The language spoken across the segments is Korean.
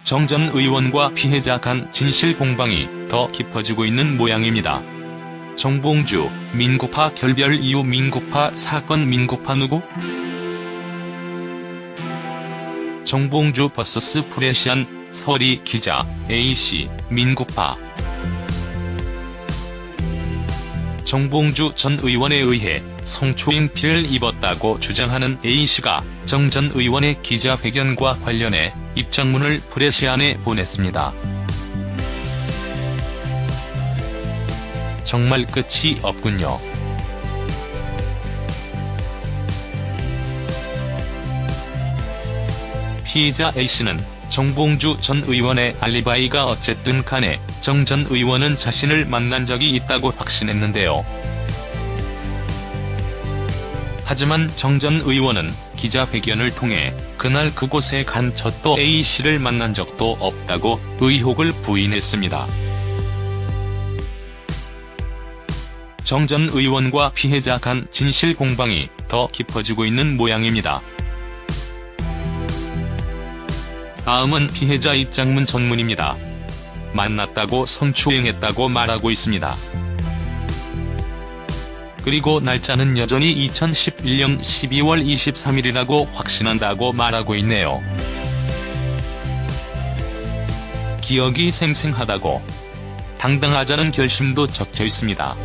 정 전 의원과 피해자 간 진실 공방이 더 깊어지고 있는 모양입니다. 정봉주, 민고파 결별 이후 민고파 사건 민고파 누구? 정봉주 vs 프레시안, 서리 기자, A씨, 민고파. 정봉주 전 의원에 의해 성추행 피해를 입었다고 주장하는 A씨가 정 전 의원의 기자회견과 관련해 입장문을 프레시안에 보냈습니다. 정말 끝이 없군요. 피의자 A씨는 정봉주 전 의원의 알리바이가 어쨌든 간에 정 전 의원은 자신을 만난 적이 있다고 확신했는데요. 하지만 정 전 의원은 기자회견을 통해 그날 그곳에 간 저도 A씨를 만난 적도 없다고 의혹을 부인했습니다. 정 전 의원과 피해자 간 진실 공방이 더 깊어지고 있는 모양입니다. 다음은 피해자 입장문 전문입니다. 만났다고 성추행했다고 말하고 있습니다. 그리고 날짜는 여전히 2011년 12월 23일이라고 확신한다고 말하고 있네요. 기억이 생생하다고, 당당하자는 결심도 적혀 있습니다.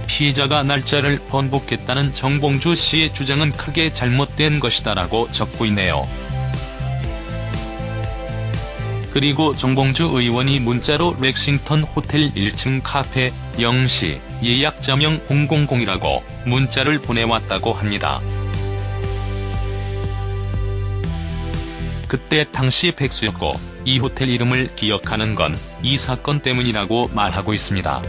피의자가 날짜를 번복했다는 정봉주 씨의 주장은 크게 잘못된 것이다라고 적고 있네요. 그리고 정봉주 의원이 문자로 렉싱턴 호텔 1층 카페 0시 예약자명 000이라고 문자를 보내왔다고 합니다. 그때 당시 백수였고 이 호텔 이름을 기억하는 건 이 사건 때문이라고 말하고 있습니다.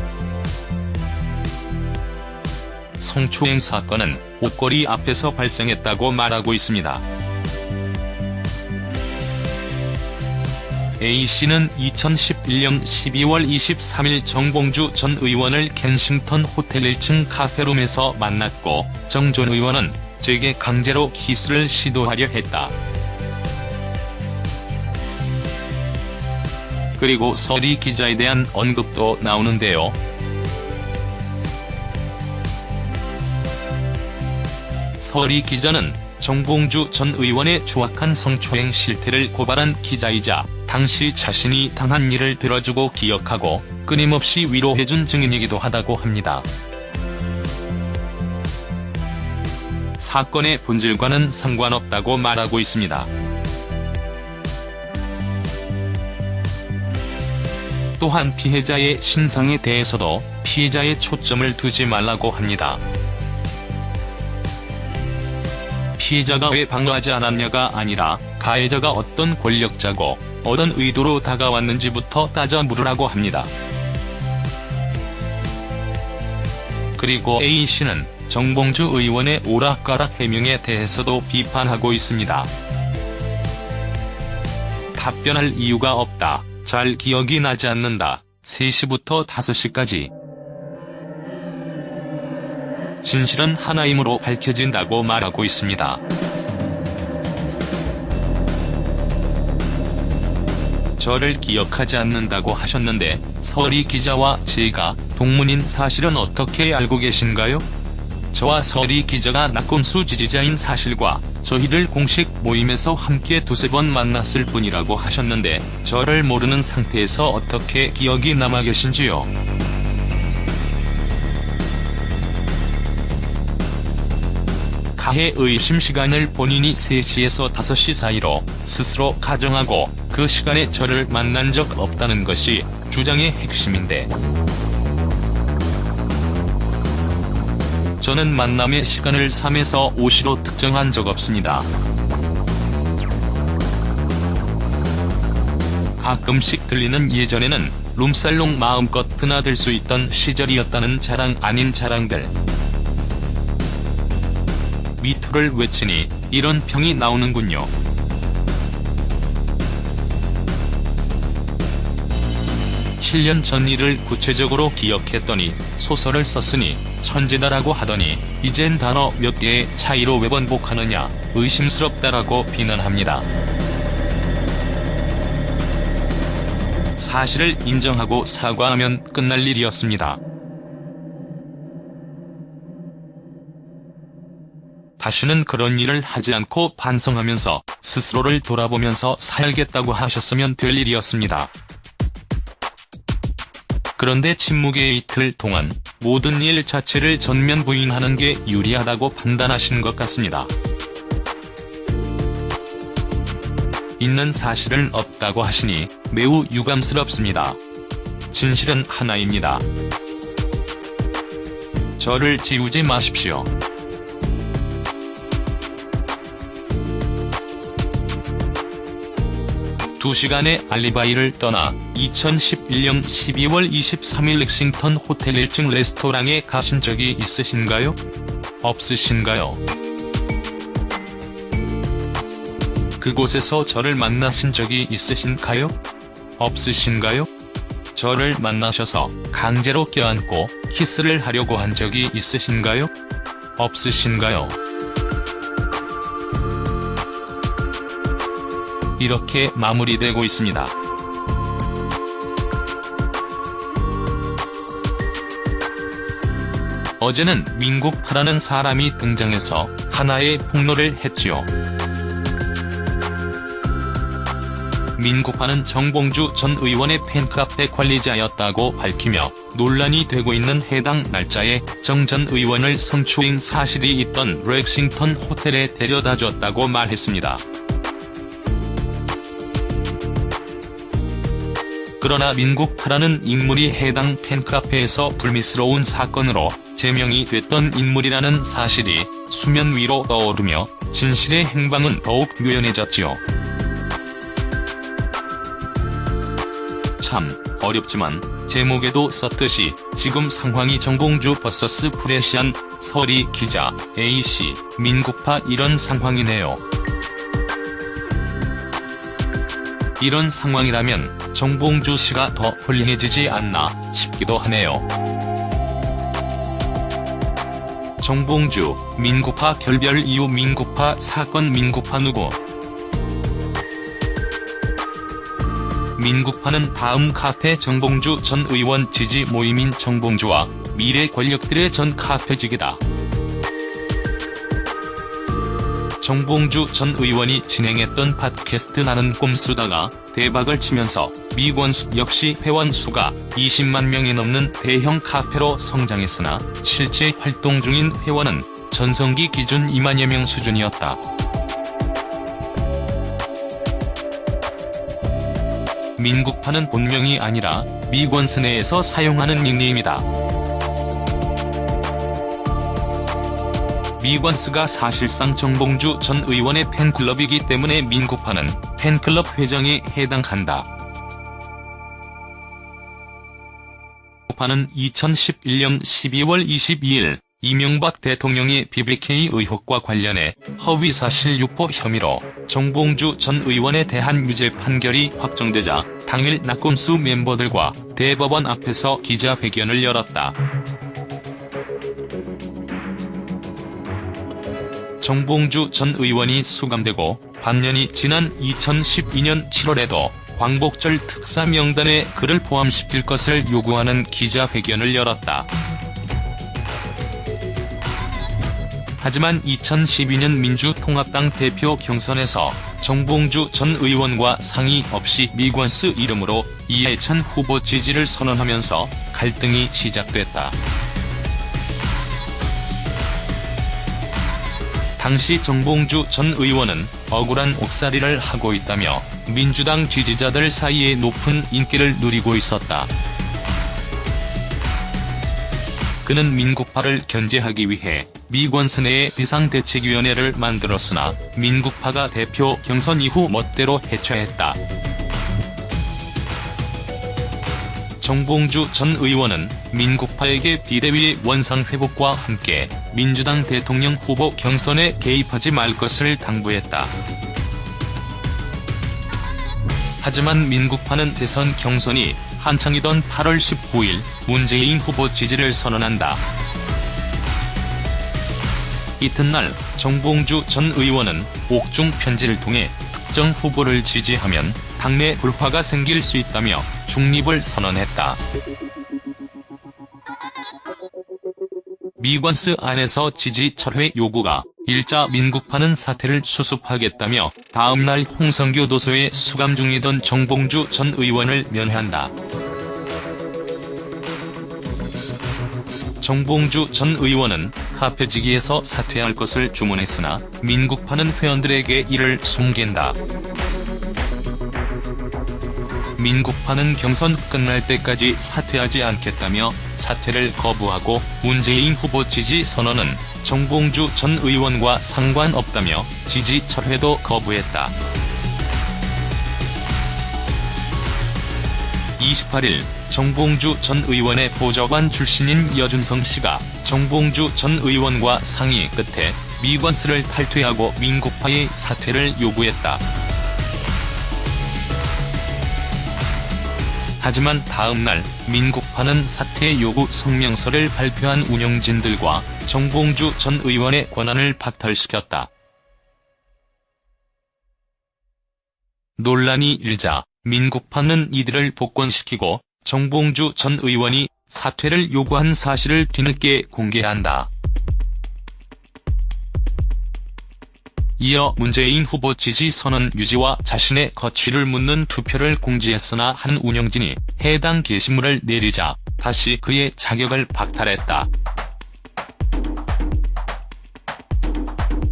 성추행 사건은 옷걸이 앞에서 발생했다고 말하고 있습니다. A씨는 2011년 12월 23일 정봉주 전 의원을 켄싱턴 호텔 1층 카페룸에서 만났고 정 전 의원은 제게 강제로 키스를 시도하려 했다. 그리고 서리 기자에 대한 언급도 나오는데요. 서리 기자는 정봉주 전 의원의 조악한 성추행 실태를 고발한 기자이자 당시 자신이 당한 일을 들어주고 기억하고 끊임없이 위로해준 증인이기도 하다고 합니다. 사건의 본질과는 상관없다고 말하고 있습니다. 또한 피해자의 신상에 대해서도 피해자의 초점을 두지 말라고 합니다. 피해자가 왜 방어하지 않았냐가 아니라 가해자가 어떤 권력자고 어떤 의도로 다가왔는지부터 따져 물으라고 합니다. 그리고 A씨는 정봉주 의원의 오락가락 해명에 대해서도 비판하고 있습니다. 답변할 이유가 없다. 잘 기억이 나지 않는다. 3시부터 5시까지. 진실은 하나임으로 밝혀진다고 말하고 있습니다. 저를 기억하지 않는다고 하셨는데 서리 기자와 제가 동문인 사실은 어떻게 알고 계신가요? 저와 서리 기자가 낙검수 지지자인 사실과 저희를 공식 모임에서 함께 2-3번 만났을 뿐이라고 하셨는데 저를 모르는 상태에서 어떻게 기억이 남아 계신지요? 가해 의심 시간을 본인이 3시에서 5시 사이로 스스로 가정하고 그 시간에 저를 만난 적 없다는 것이 주장의 핵심인데 저는 만남의 시간을 3에서 5시로 특정한 적 없습니다. 가끔씩 들리는 예전에는 룸살롱 마음껏 드나들 수 있던 시절이었다는 자랑 아닌 자랑들. 미투를 외치니 이런 평이 7년 전 일을 구체적으로 기억했더니 소설을 썼으니 천재다라고 하더니 이젠 단어 몇 개의 차이로 왜 번복하느냐 의심스럽다라고 비난합니다. 사실을 인정하고 사과하면 끝날 일이었습니다. 다시는 그런 일을 하지 않고 반성하면서 스스로를 돌아보면서 살겠다고 하셨으면 될 일이었습니다. 그런데 침묵의 이틀 동안 모든 일 자체를 전면 부인하는 게 유리하다고 판단하신 것 같습니다. 있는 사실은 없다고 하시니 매우 유감스럽습니다. 진실은 하나입니다. 저를 지우지 마십시오. 2시간의 알리바이를 떠나 2011년 12월 23일 렉싱턴 호텔 1층 레스토랑에 가신 적이 있으신가요? 없으신가요? 그곳에서 저를 만나신 적이 있으신가요? 없으신가요? 저를 만나셔서 강제로 껴안고 키스를 하려고 한 적이 있으신가요? 없으신가요? 이렇게 마무리되고 있습니다. 어제는 민국파라는 사람이 등장해서 하나의 폭로를 했지요. 민국파는 정봉주 전 의원의 팬카페 관리자였다고 밝히며 논란이 되고 있는 해당 날짜에 정 전 의원을 성추행 사실이 있던 렉싱턴 호텔에 데려다줬다고 말했습니다. 그러나 민국파라는 인물이 해당 팬카페에서 불미스러운 사건으로 제명이 됐던 인물이라는 사실이 수면 위로 떠오르며 진실의 행방은 더욱 묘연해졌지요. 참 어렵지만 제목에도 썼듯이 지금 상황이 정봉주 vs 프레시안, 서리 기자, A씨, 민국파 이런 상황이네요. 이런 상황이라면 정봉주 씨가 더 훌륭해지지 않나 싶기도 하네요. 정봉주, 민국파 결별 이후 민국파 사건 민국파 누구? 민국파는 다음 카페 정봉주 전 의원 지지 모임인 정봉주와 미래 권력들의 전 카페직이다. 정봉주 전 의원이 진행했던 팟캐스트 나는 꼼수다가 대박을 치면서 미권수 역시 회원 수가 20만 명이 넘는 대형 카페로 성장했으나 실제 활동 중인 회원은 전성기 기준 2만여 명 수준이었다. 민국파는 본명이 아니라 미권수 내에서 사용하는 닉네임이다. 미권수가 사실상 정봉주 전 의원의 팬클럽이기 때문에 민국파는 팬클럽 회장에 해당한다. 민국파는 2011년 12월 22일 이명박 대통령의 BBK 의혹과 관련해 허위사실 유포 혐의로 정봉주 전 의원에 대한 유죄 판결이 확정되자 당일 낙검수 멤버들과 대법원 앞에서 기자회견을 열었다. 정봉주 전 의원이 수감되고 반년이 지난 2012년 7월에도 광복절 특사 명단에 그를 포함시킬 것을 요구하는 기자회견을 열었다. 하지만 2012년 민주통합당 대표 경선에서 정봉주 전 의원과 상의 없이 미권수 이름으로 이해찬 후보 지지를 선언하면서 갈등이 시작됐다. 당시 정봉주 전 의원은 억울한 옥살이를 하고 있다며 민주당 지지자들 사이에 높은 인기를 누리고 있었다. 그는 민국파를 견제하기 위해 미권수 내에 비상대책위원회를 만들었으나 민국파가 대표 경선 이후 멋대로 해체했다. 정봉주 전 의원은 민국파에게 비대위의 원상회복과 함께 민주당 대통령 후보 경선에 개입하지 말 것을 당부했다. 하지만 민국파는 대선 경선이 한창이던 8월 19일 문재인 후보 지지를 선언한다. 이튿날 정봉주 전 의원은 옥중 편지를 통해 특정 후보를 지지하면 당내 불화가 생길 수 있다며 중립을 선언했다. 미관스 안에서 지지 철회 요구가 일자 민국파는 사퇴를 수습하겠다며 다음날 홍성교도소에 수감 중이던 정봉주 전 의원을 면회한다. 정봉주 전 의원은 카페지기에서 사퇴할 것을 주문했으나 민국파는 회원들에게 이를 숨긴다. 민국파는 경선 끝날 때까지 사퇴하지 않겠다며 사퇴를 거부하고 문재인 후보 지지 선언은 정봉주 전 의원과 상관없다며 지지 철회도 거부했다. 28일 정봉주 전 의원의 보좌관 출신인 여준성 씨가 정봉주 전 의원과 상의 끝에 미관스를 탈퇴하고 민국파의 사퇴를 요구했다. 하지만 다음날 민국파는 사퇴 요구 성명서를 발표한 운영진들과 정봉주 전 의원의 권한을 박탈시켰다. 논란이 일자 민국파는 이들을 복권시키고 정봉주 전 의원이 사퇴를 요구한 사실을 뒤늦게 공개한다. 이어 문재인 후보 지지 선언 유지와 자신의 거취를 묻는 투표를 공지했으나 한 운영진이 해당 게시물을 내리자 다시 그의 자격을 박탈했다.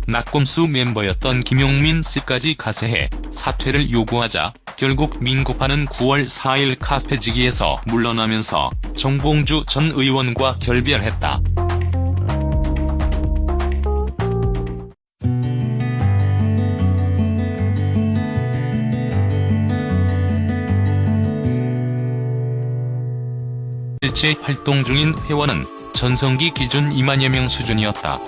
낙검수 멤버였던 김용민 씨까지 가세해 사퇴를 요구하자 결국 민국파는 9월 4일 카페지기에서 물러나면서 정봉주 전 의원과 결별했다. 실제 활동 중인 회원은 전성기 기준 2만여 명 수준이었다.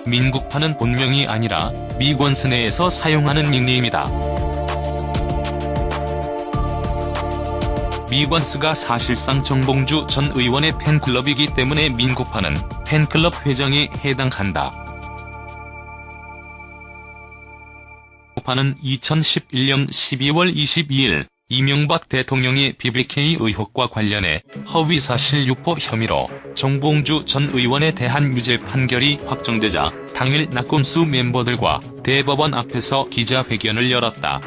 민국파는 본명이 아니라 미관스 내에서 사용하는 닉네임이다. 미관스가 사실상 정봉주 전 의원의 팬클럽이기 때문에 민국파는 팬클럽 회장에 해당한다. 민국파는 2011년 12월 22일 이명박 대통령의 BBK 의혹과 관련해 허위사실 유포 혐의로 정봉주 전 의원에 대한 유죄 판결이 확정되자 당일 낙검수 멤버들과 대법원 앞에서 기자회견을 열었다.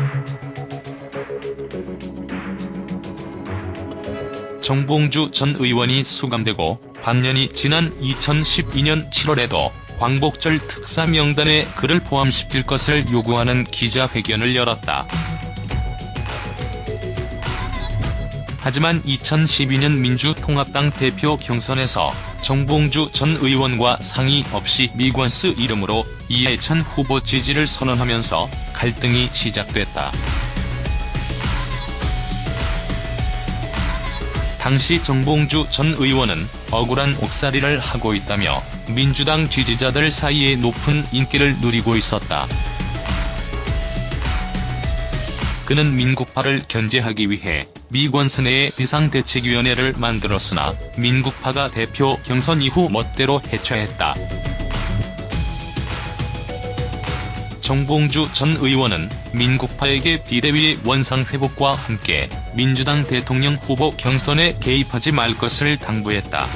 정봉주 전 의원이 수감되고 반년이 지난 2012년 7월에도 광복절 특사 명단에 그를 포함시킬 것을 요구하는 기자회견을 열었다. 하지만 2012년 민주통합당 대표 경선에서 정봉주 전 의원과 상의 없이 미관스 이름으로 이해찬 후보 지지를 선언하면서 갈등이 시작됐다. 당시 정봉주 전 의원은 억울한 옥살이를 하고 있다며 민주당 지지자들 사이에 높은 인기를 누리고 있었다. 그는 민국파를 견제하기 위해 미관스 내에 비상대책위원회를 만들었으나 민국파가 대표 경선 이후 멋대로 해체했다. 정봉주 전 의원은 민국파에게 비대위의 원상 회복과 함께 민주당 대통령 후보 경선에 개입하지 말 것을 당부했다.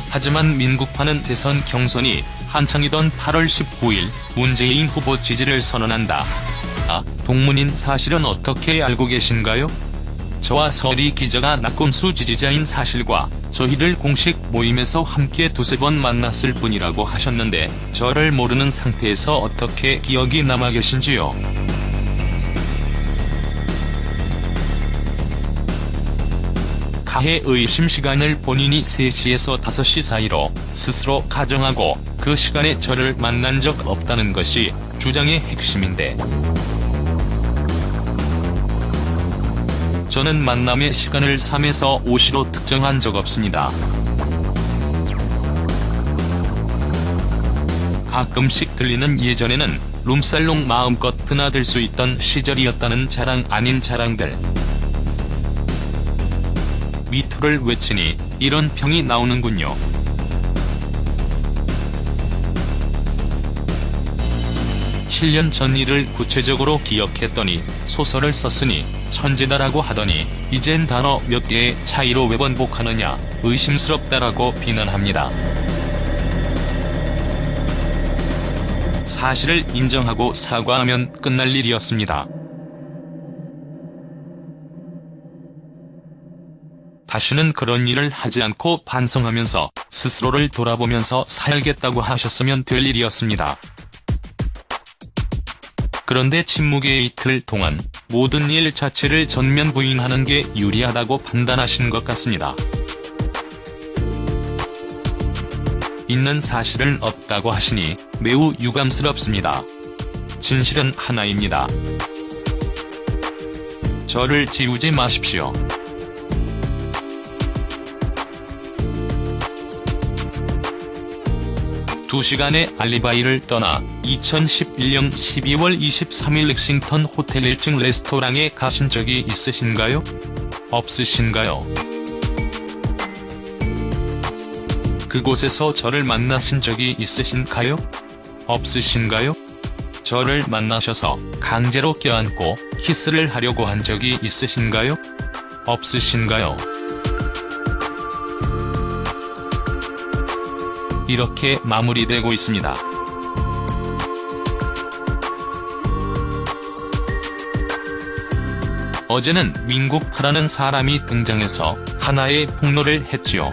하지만 민국파는 대선 경선이 한창이던 8월 19일 문재인 후보 지지를 선언한다. 동문인 사실은 어떻게 알고 계신가요? 저와 서리 기자가 낙검수 지지자인 사실과 저희를 공식 모임에서 함께 두세 번 만났을 뿐이라고 하셨는데 저를 모르는 상태에서 어떻게 기억이 남아 계신지요? 가해 의심 시간을 본인이 3시에서 5시 사이로 스스로 가정하고 그 시간에 저를 만난 적 없다는 것이 주장의 핵심인데 저는 만남의 시간을 3에서 5시로 특정한 적 없습니다. 가끔씩 들리는 예전에는 룸살롱 마음껏 드나들 수 있던 시절이었다는 자랑 아닌 자랑들. 미투를 외치니 이런 평이 나오는군요. (7년) 전 일을 구체적으로 기억했더니 소설을 썼으니 천재다라고 하더니 이젠 단어 몇 개의 차이로 왜 번복하느냐 의심스럽다라고 비난합니다. 사실을 인정하고 사과하면 끝날 일이었습니다. 다시는 그런 일을 하지 않고 반성하면서 스스로를 돌아보면서 살겠다고 하셨으면 될 일이었습니다. 그런데 침묵의 이틀 동안 모든 일 자체를 전면 부인하는 게 유리하다고 판단하신 것 같습니다. 있는 사실은 없다고 하시니 매우 유감스럽습니다. 진실은 하나입니다. 저를 지우지 마십시오. 2시간의 알리바이를 떠나 2011년 12월 23일 렉싱턴 호텔 1층 레스토랑에 가신 적이 있으신가요? 없으신가요? 그곳에서 저를 만나신 적이 있으신가요? 없으신가요? 저를 만나셔서 강제로 껴안고 키스를 하려고 한 적이 있으신가요? 없으신가요? 이렇게 마무리되고 있습니다. 어제는 민국파라는 사람이 등장해서 하나의 폭로를 했지요.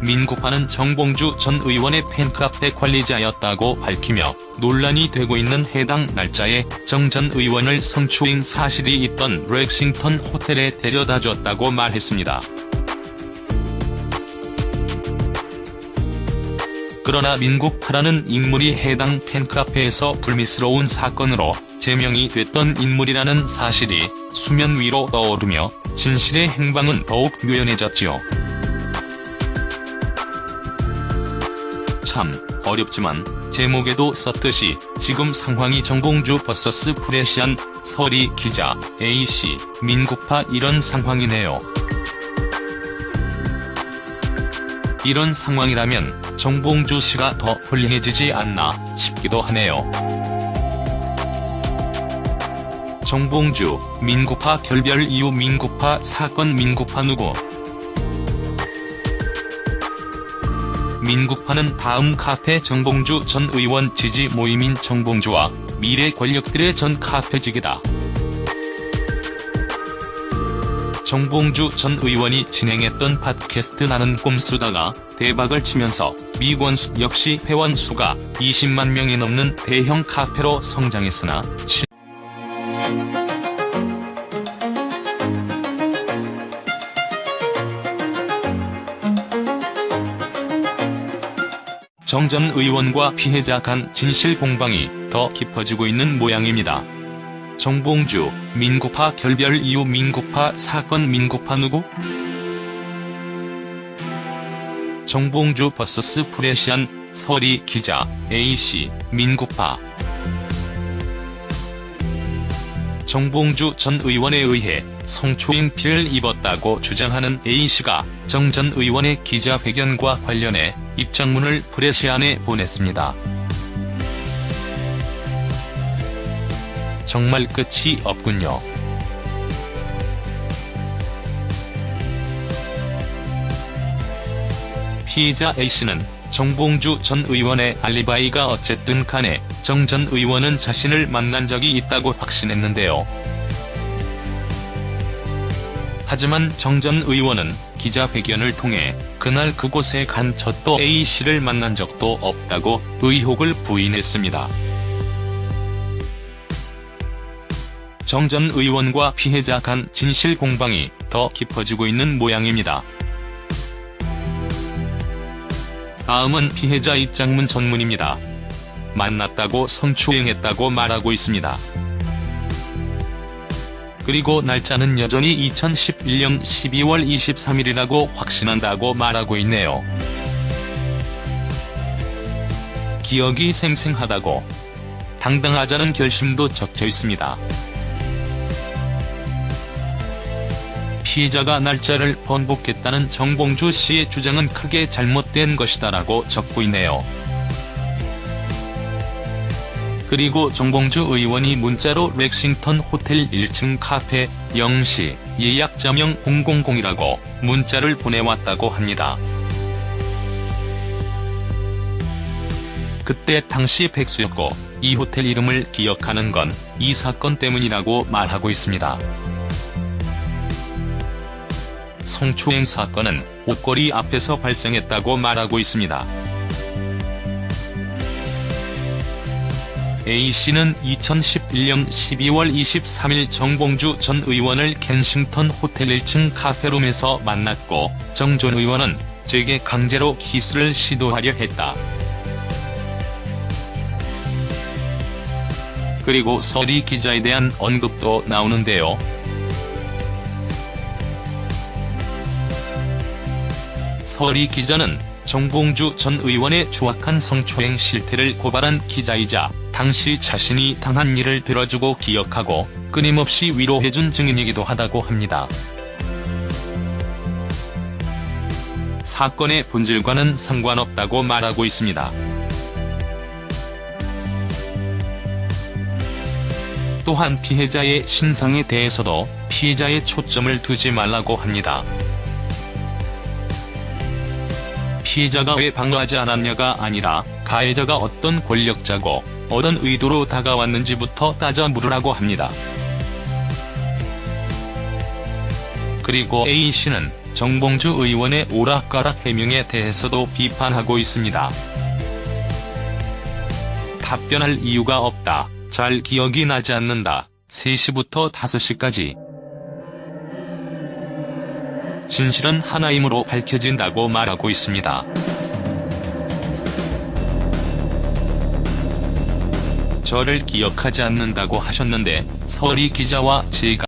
민국파는 정봉주 전 의원의 팬카페 관리자였다고 밝히며 논란이 되고 있는 해당 날짜에 정 전 의원을 성추행 사실이 있던 렉싱턴 호텔에 데려다줬다고 말했습니다. 그러나 민국파라는 인물이 해당 팬카페에서 불미스러운 사건으로 제명이 됐던 인물이라는 사실이 수면 위로 떠오르며 진실의 행방은 더욱 묘연해졌지요. 참 어렵지만 제목에도 썼듯이 지금 상황이 정봉주 vs 프레시안, 서리 기자, A씨, 민국파 이런 상황이네요. 이런 상황이라면 정봉주 씨가 더 훌륭해지지 않나 싶기도 하네요. 정봉주, 민국파 결별 이후 민국파 사건 민국파 누구? 민국파는 다음 카페 정봉주 전 의원 지지 모임인 정봉주와 미래 권력들의 전 카페직이다. 정봉주 전 의원이 진행했던 팟캐스트 나는 꼼수다가 대박을 치면서 미권수 역시 회원 수가 20만 명이 넘는 대형 카페로 성장했으나 정 전 의원과 피해자 간 진실 공방이 더 깊어지고 있는 모양입니다. 정봉주, 민국파 결별 이후 민국파 사건 민국파 누구? 정봉주 vs 프레시안, 서리 기자, A씨, 민국파. 정봉주 전 의원에 의해 성추행 피해를 입었다고 주장하는 A씨가 정 전 의원의 기자회견과 관련해 입장문을 프레시안에 보냈습니다. 정말 끝이 없군요. 피해자 A씨는 정봉주 전 의원의 알리바이가 어쨌든 간에 정 전 의원은 자신을 만난 적이 있다고 확신했는데요. 하지만 정 전 의원은 기자회견을 통해 그날 그곳에 간 저도 A씨를 만난 적도 없다고 의혹을 부인했습니다. 정 전 의원과 피해자 간 진실 공방이 더 깊어지고 있는 모양입니다. 다음은 피해자 입장문 전문입니다. 만났다고 성추행했다고 말하고 있습니다. 그리고 날짜는 여전히 2011년 12월 23일이라고 확신한다고 말하고 있네요. 기억이 생생하다고 당당하자는 결심도 적혀 있습니다. 피해자가 날짜를 번복했다는 정봉주 씨의 주장은 크게 잘못된 것이다라고 적고 있네요. 그리고 정봉주 의원이 문자로 렉싱턴 호텔 1층 카페 0시 예약 자명 000이라고 문자를 보내왔다고 합니다. 그때 당시 백수였고 이 호텔 이름을 기억하는 건 이 사건 때문이라고 말하고 있습니다. 성추행 사건은 옷걸이 앞에서 발생했다고 말하고 있습니다. A씨는 2011년 12월 23일 정봉주 전 의원을 켄싱턴 호텔 1층 카페룸에서 만났고 정 전 의원은 제게 강제로 키스를 시도하려 했다. 그리고 서리 기자에 대한 언급도 나오는데요. 서리 기자는 정봉주 전 의원의 추악한 성추행 실태를 고발한 기자이자 당시 자신이 당한 일을 들어주고 기억하고 끊임없이 위로해준 증인이기도 하다고 합니다. 사건의 본질과는 상관없다고 말하고 있습니다. 또한 피해자의 신상에 대해서도 피해자의 초점을 두지 말라고 합니다. 피해자가 왜 방어하지 않았냐가 아니라 가해자가 어떤 권력자고 어떤 의도로 다가왔는지부터 따져 물으라고 합니다. 그리고 A씨는 정봉주 의원의 오락가락 해명에 대해서도 비판하고 있습니다. 답변할 이유가 없다. 잘 기억이 나지 않는다. 3시부터 5시까지. 진실은 하나이므로 밝혀진다고 말하고 있습니다. 저를 기억하지 않는다고 하셨는데 서리 기자와 제가